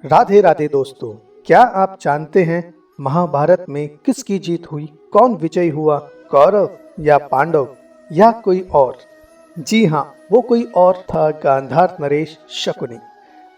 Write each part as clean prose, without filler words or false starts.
राधे राधे दोस्तों, क्या आप जानते हैं महाभारत में किसकी जीत हुई? कौन विजयी हुआ, कौरव या पांडव या कोई और? जी हाँ, वो कोई और था, गांधार नरेश शकुनी।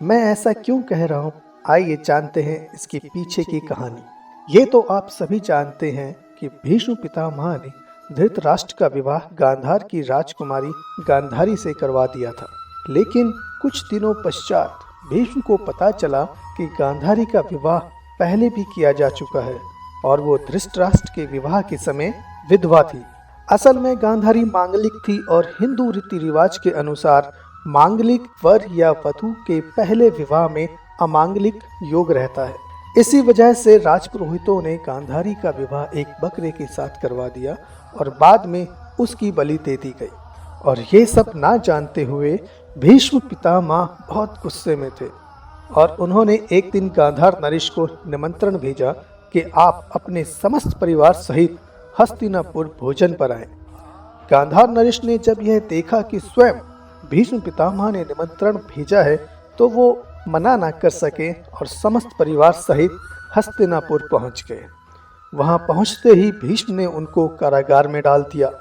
मैं ऐसा क्यों कह रहा हूँ, आइए जानते हैं इसके पीछे की कहानी। ये तो आप सभी जानते हैं कि भीष्म पितामह ने धृतराष्ट्र का विवाह गांधार की राजकुमारी गांधारी से करवा दिया था। लेकिन कुछ दिनों पश्चात भीष्म को पता चला कि गांधारी का विवाह पहले भी किया जा चुका है और वो धृतराष्ट्र के विवाह के समय विधवा थी। असल में गांधारी मांगलिक थी और हिंदू रीति रिवाज के अनुसार मांगलिक वर या वधू के पहले विवाह में अमांगलिक योग रहता है। इसी वजह से राजपुरोहितों ने गांधारी का विवाह एक बकरे के साथ करवा दिया और बाद में उसकी बलि दे दी गई। और ये सब ना जानते हुए भीष्म पितामह बहुत गुस्से में थे और उन्होंने एक दिन गांधार नरेश को निमंत्रण भेजा कि आप अपने समस्त परिवार सहित हस्तिनापुर भोजन पर आएं। गांधार नरेश ने जब यह देखा कि स्वयं भीष्म पितामह ने निमंत्रण भेजा है तो वो मना न कर सके और समस्त परिवार सहित हस्तिनापुर पहुंच गए। वहां पहुंचते ही भीष्म ने उनको कारागार में डाल दिया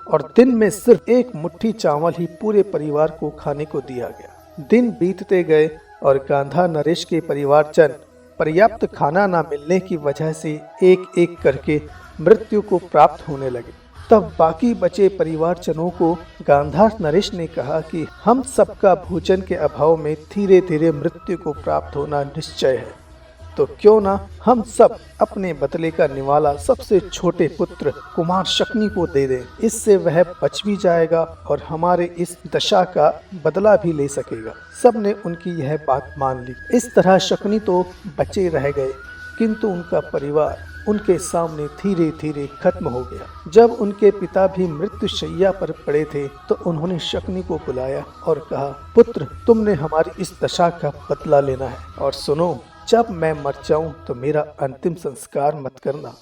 और दिन में सिर्फ एक मुट्ठी चावल ही पूरे परिवार को खाने को दिया गया। दिन बीतते गए और गांधार नरेश के परिवारजन पर्याप्त खाना न मिलने की वजह से एक एक करके मृत्यु को प्राप्त होने लगे। तब बाकी बचे परिवारजनों को गांधार नरेश ने कहा कि हम सबका भोजन के अभाव में धीरे धीरे मृत्यु को प्राप्त होना निश्चय है, तो क्यों ना हम सब अपने बदले का निवाला सबसे छोटे पुत्र कुमार शकुनी को दे दें। इससे वह बच भी जाएगा और हमारे इस दशा का बदला भी ले सकेगा। सबने उनकी यह बात मान ली। इस तरह शकुनी तो बचे रह गए, किंतु उनका परिवार उनके सामने धीरे धीरे खत्म हो गया। जब उनके पिता भी मृत्यु शैया पर पड़े थे तो उन्होंने शकुनी को बुलाया और कहा, पुत्र, तुमने हमारी इस दशा का बदला लेना है और सुनो, जब मैं मर जाऊं तो मेरा अंतिम संस्कार मत करना।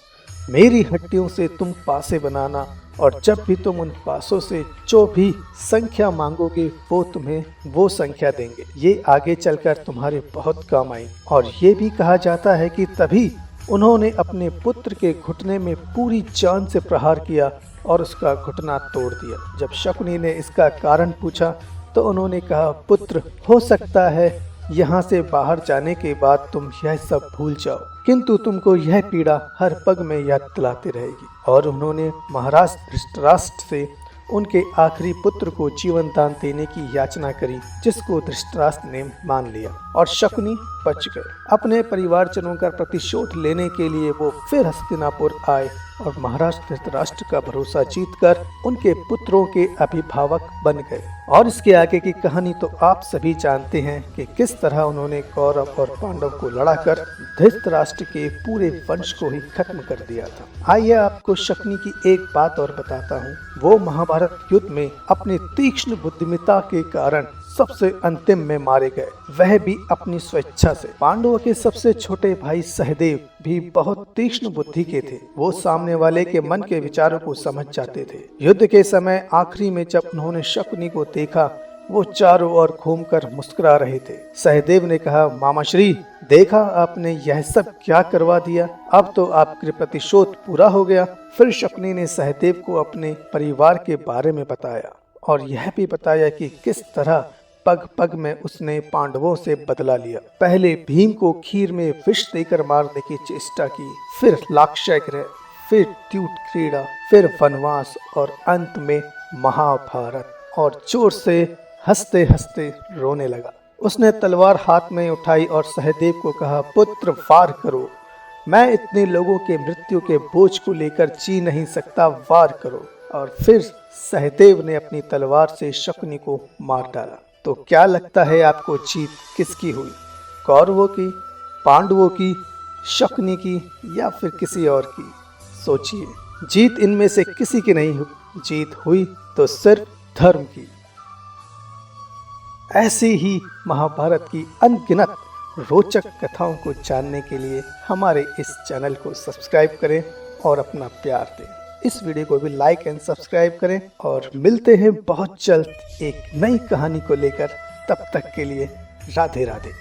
मेरी हड्डियों से तुम पासे बनाना और जब भी तुम उन पासों से जो भी संख्या मांगोगे वो तुम्हें वो संख्या देंगे। ये आगे चलकर तुम्हारे बहुत काम आएगी। और ये भी कहा जाता है कि तभी उन्होंने अपने पुत्र के घुटने में पूरी जान से प्रहार किया और उसका घुटना तोड़ दिया। जब शकुनी ने इसका कारण पूछा तो उन्होंने कहा, पुत्र, हो सकता है यहाँ से बाहर जाने के बाद तुम यह सब भूल जाओ, किंतु तुमको यह पीड़ा हर पग में याद दिलाती रहेगी। और उन्होंने महाराज धृतराष्ट्र से उनके आखिरी पुत्र को जीवन दान देने की याचना करी, जिसको धृतराष्ट्र ने मान लिया और शकुनी बच गए। अपने परिवारजनों का प्रतिशोध लेने के लिए वो फिर हस्तिनापुर आए और महाराज धृतराष्ट्र का भरोसा जीतकर उनके पुत्रों के अभिभावक बन गए। और इसके आगे की कहानी तो आप सभी जानते हैं कि किस तरह उन्होंने कौरव और पांडव को लड़ाकर धृतराष्ट्र के पूरे वंश को ही खत्म कर दिया था। आइए आपको शकुनी की एक बात और बताता हूँ। वो महाभारत युद्ध में अपनी तीक्ष्ण बुद्धिमत्ता के कारण सबसे अंतिम में मारे गए, वह भी अपनी स्वेच्छा से। पांडवों के सबसे छोटे भाई सहदेव भी बहुत तीक्ष्ण बुद्धि के थे। वो सामने वाले के मन के विचारों को समझ जाते थे। युद्ध के समय आखिरी में जब उन्होंने शकुनी को देखा, वो चारों ओर घूमकर मुस्कुरा रहे थे। सहदेव ने कहा, मामाश्री, देखा आपने यह सब क्या करवा दिया, अब तो आपके प्रतिशोध पूरा हो गया। फिर शकुनी ने सहदेव को अपने परिवार के बारे में बताया और यह भी बताया कि किस तरह पग पग में उसने पांडवों से बदला लिया। पहले भीम को खीर में विष देकर मारने की चेष्टा की, फिर लाक्षागृह, फिर द्यूत क्रीड़ा, फिर वनवास और अंत में महाभारत। और जोर से हंसते हंसते रोने लगा। उसने तलवार हाथ में उठाई और सहदेव को कहा, पुत्र, वार करो, मैं इतने लोगों के मृत्यु के बोझ को लेकर जी नहीं सकता, वार करो। और फिर सहदेव ने अपनी तलवार से शकुनी को मार डाला। तो क्या लगता है आपको, जीत किसकी हुई? कौरवों की, पांडवों की, शकुनी की या फिर किसी और की? सोचिए, जीत इनमें से किसी की नहीं हुई। जीत हुई तो सिर्फ धर्म की। ऐसी ही महाभारत की अनगिनत रोचक कथाओं को जानने के लिए हमारे इस चैनल को सब्सक्राइब करें और अपना प्यार दें। इस वीडियो को भी लाइक एंड सब्सक्राइब करें और मिलते हैं बहुत जल्द एक नई कहानी को लेकर। तब तक के लिए राधे राधे।